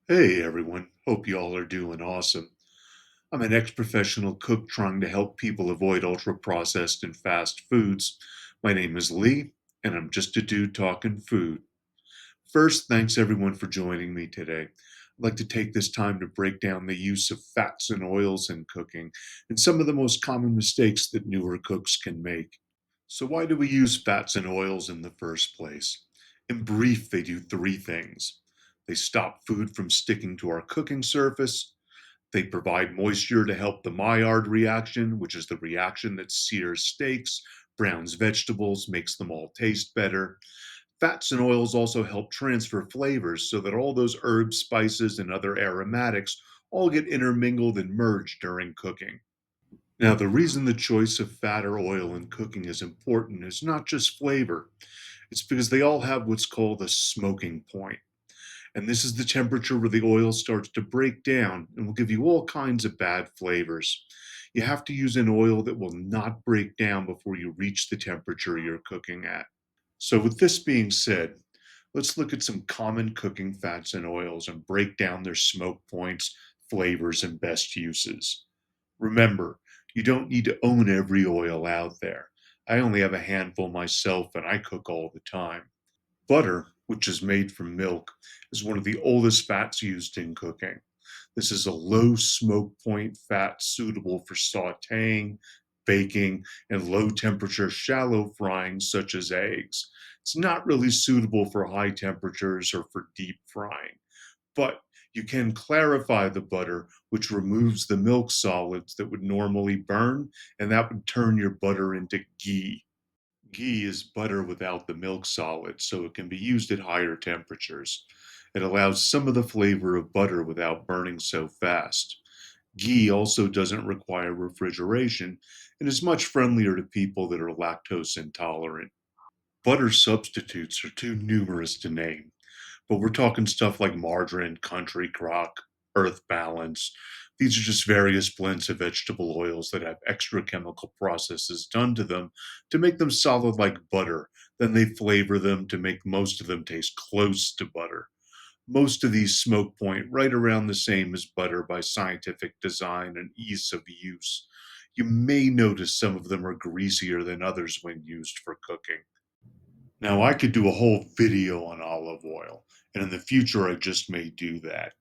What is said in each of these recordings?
Hey everyone, hope y'all are doing awesome. I'm an ex professional cook trying to help people avoid ultra processed and fast foods. My name is Lee, and I'm just a dude talking food. First, thanks everyone for joining me today. I'd like to take this time to break down the use of fats and oils in cooking and some of the most common mistakes that newer cooks can make. So, why do we use fats and oils in the first place? In brief, they do three things. They stop food from sticking to our cooking surface. They provide moisture to help the Maillard reaction, which is the reaction that sears steaks, browns vegetables, makes them all taste better. Fats and oils also help transfer flavors so that all those herbs, spices, and other aromatics all get intermingled and merged during cooking. Now, the reason the choice of fat or oil in cooking is important is not just flavor, it's because they all have what's called a smoking point. And this is the temperature where the oil starts to break down and will give you all kinds of bad flavors. You have to use an oil that will not break down before you reach the temperature you're cooking at. So, with this being said, let's look at some common cooking fats and oils and break down their smoke points, flavors, and best uses. Remember, you don't need to own every oil out there. I only have a handful myself and I cook all the time. Butter, which is made from milk, is one of the oldest fats used in cooking. This is a low smoke point fat suitable for sauteing, baking, and low temperature shallow frying, such as eggs. It's not really suitable for high temperatures or for deep frying, but you can clarify the butter, which removes the milk solids that would normally burn, and that would turn your butter into ghee. Ghee is butter without the milk solid, so it can be used at higher temperatures. It allows some of the flavor of butter without burning so fast. Ghee also doesn't require refrigeration and is much friendlier to people that are lactose intolerant. Butter substitutes are too numerous to name, but we're talking stuff like margarine, country crock, earth balance. These are just various blends of vegetable oils that have extra chemical processes done to them to make them solid like butter. Then they flavor them to make most of them taste close to butter. Most of these smoke point right around the same as butter by scientific design and ease of use. You may notice some of them are greasier than others when used for cooking. Now, I could do a whole video on olive oil, and in the future, I just may do that.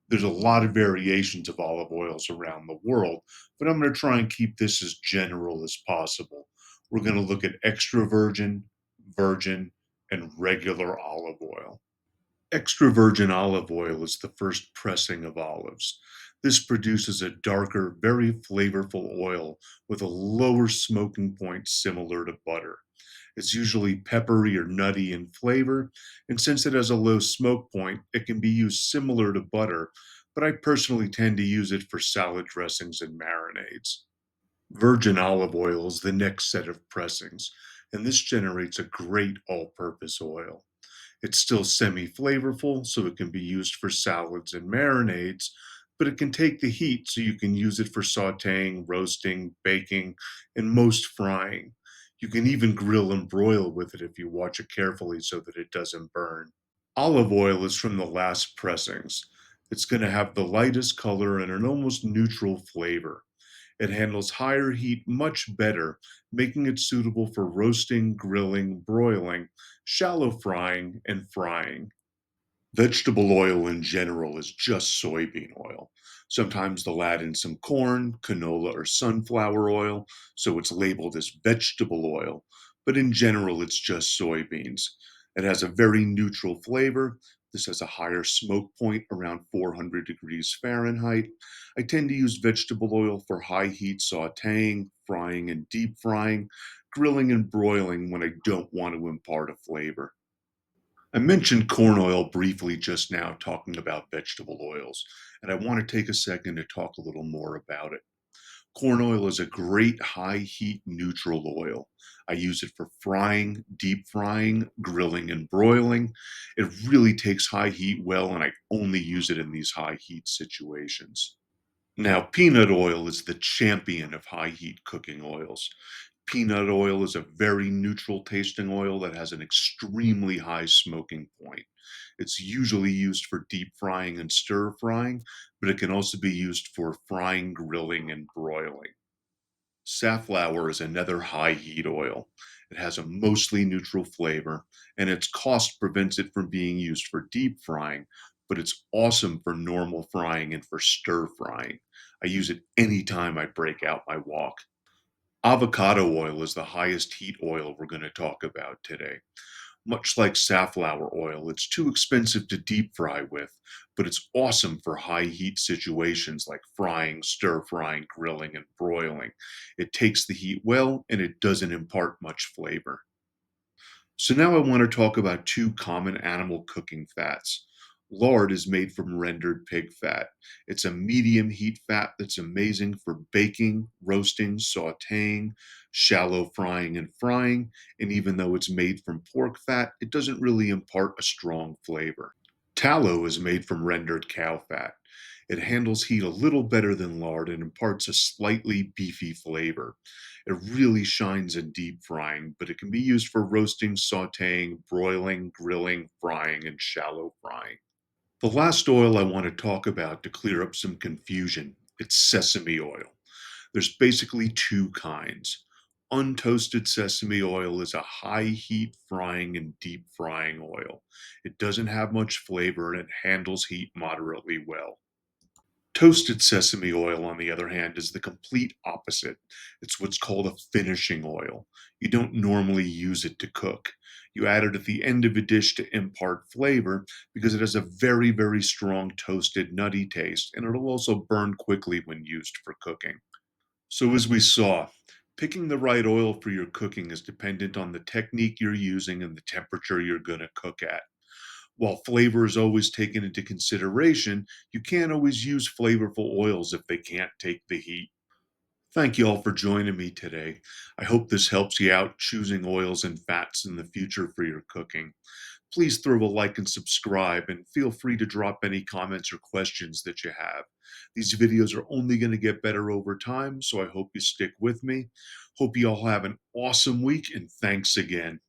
There's a lot of variations of olive oils around the world, but I'm going to try and keep this as general as possible. We're going to look at extra virgin, and regular olive oil. Extra virgin olive oil is the first pressing of olives. This produces a darker, very flavorful oil with a lower smoking point similar to butter. It's usually peppery or nutty in flavor, and since it has a low smoke point, it can be used similar to butter, but I personally tend to use it for salad dressings and marinades. Virgin olive oil is the next set of pressings, and this generates a great all purpose oil. It's still semi flavorful, so it can be used for salads and marinades, but it can take the heat so you can use it for sauteing, roasting, baking, and most frying. You can even grill and broil with it if you watch it carefully so that it doesn't burn. Olive oil is from the last pressings. It's going to have the lightest color and an almost neutral flavor. It handles higher heat much better, making it suitable for roasting, grilling, broiling, shallow frying, and frying. Vegetable oil in general is just soybean oil. Sometimes they'll add in some corn, canola, or sunflower oil, so it's labeled as vegetable oil, but in general, it's just soybeans. It has a very neutral flavor. This has a higher smoke point around 400 degrees Fahrenheit. I tend to use vegetable oil for high heat sauteing, frying, and deep frying, grilling, and broiling when I don't want to impart a flavor. I mentioned corn oil briefly just now, talking about vegetable oils, and I want to take a second to talk a little more about it. Corn oil is a great high heat neutral oil. I use it for frying, deep frying, grilling, and broiling. It really takes high heat well, and I only use it in these high heat situations. Now, peanut oil is the champion of high heat cooking oils. Peanut oil is a very neutral tasting oil that has an extremely high smoking point. It's usually used for deep frying and stir frying, but it can also be used for frying, grilling, and broiling. Safflower is another high heat oil. It has a mostly neutral flavor, and its cost prevents it from being used for deep frying, but it's awesome for normal frying and for stir frying. I use it anytime I break out my wok. Avocado oil is the highest heat oil we're going to talk about today. Much like safflower oil, it's too expensive to deep fry with, but it's awesome for high heat situations like frying, stir frying, grilling, and broiling. It takes the heat well and it doesn't impart much flavor. So now I want to talk about two common animal cooking fats. Lard is made from rendered pig fat. It's a medium heat fat that's amazing for baking, roasting, sauteing, shallow frying, and frying. And even though it's made from pork fat, it doesn't really impart a strong flavor. Tallow is made from rendered cow fat. It handles heat a little better than lard and imparts a slightly beefy flavor. It really shines in deep frying, but it can be used for roasting, sauteing, broiling, grilling, frying, and shallow frying. The last oil I want to talk about to clear up some confusion, it's sesame oil. There's basically two kinds. Untoasted sesame oil is a high heat frying and deep frying oil. It doesn't have much flavor and it handles heat moderately well. Toasted sesame oil, on the other hand, is the complete opposite. It's what's called a finishing oil. You don't normally use it to cook. You add it at the end of a dish to impart flavor because it has a very, very strong toasted, nutty taste, and it'll also burn quickly when used for cooking. So, as we saw, picking the right oil for your cooking is dependent on the technique you're using and the temperature you're going to cook at. While flavor is always taken into consideration, you can't always use flavorful oils if they can't take the heat. Thank you all for joining me today. I hope this helps you out choosing oils and fats in the future for your cooking. Please throw a like and subscribe, and feel free to drop any comments or questions that you have. These videos are only going to get better over time, so I hope you stick with me. Hope you all have an awesome week, and thanks again.